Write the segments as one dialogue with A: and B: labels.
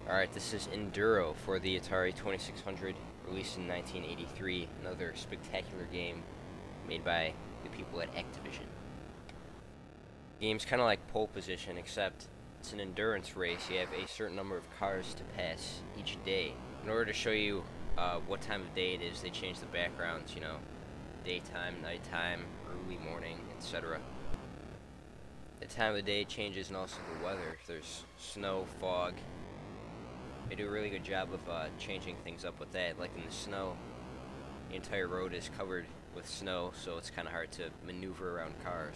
A: Alright, this is Enduro for the Atari 2600, released in 1983. Another spectacular game made by the people at Activision. The game's kind of like pole position, except it's an endurance race. You have a certain number of cars to pass each day. In order to show you what time of day it is, they change the backgrounds, you know, daytime, nighttime, early morning, etc. The time of the day changes, and also the weather. There's snow, fog. They do a really good job of changing things up with that. Like in the snow, the entire road is covered with snow, so it's kind of hard to maneuver around cars.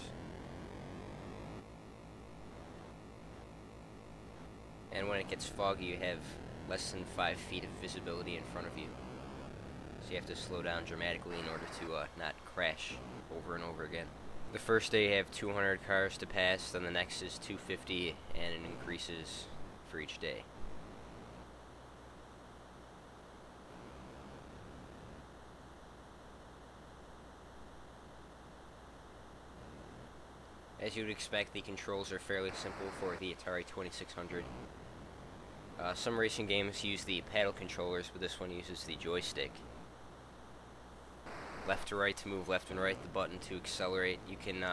A: And when it gets foggy, you have less than 5 feet of visibility in front of you. So you have to slow down dramatically in order to not crash over and over again. The first day you have 200 cars to pass, then the next is 250, and it increases for each day. As you would expect, the controls are fairly simple for the Atari 2600. Some racing games use the paddle controllers, but this one uses the joystick. Left to right to move left and right, the button to accelerate. You can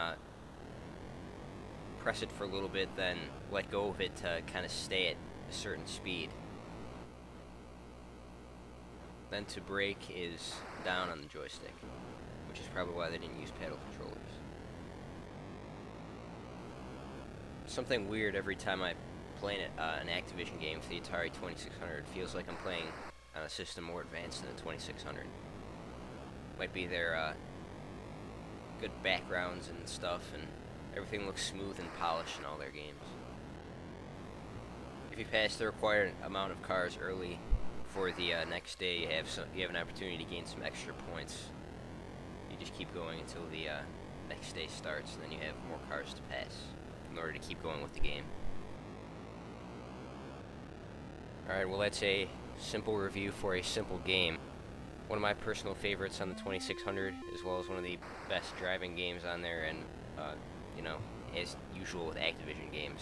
A: press it for a little bit, then let go of it to kind of stay at a certain speed. Then to brake is down on the joystick, which is probably why they didn't use paddle controllers. Something weird every time I play an Activision game for the Atari 2600. It feels like I'm playing on a system more advanced than the 2600. Might be their good backgrounds and stuff, and everything looks smooth and polished in all their games. If you pass the required amount of cars early before the next day, you have an opportunity to gain some extra points. You just keep going until the next day starts, and then you have more cars to pass in order to keep going with the game. Alright, well, that's a simple review for a simple game. One of my personal favorites on the 2600, as well as one of the best driving games on there, and, you know, as usual with Activision games,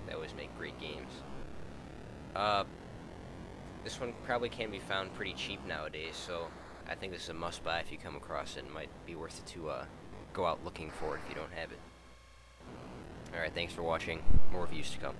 A: they always make great games. This one probably can be found pretty cheap nowadays, so I think this is a must-buy if you come across it. It might be worth it to go out looking for it if you don't have it. Alright, thanks for watching. More reviews to come.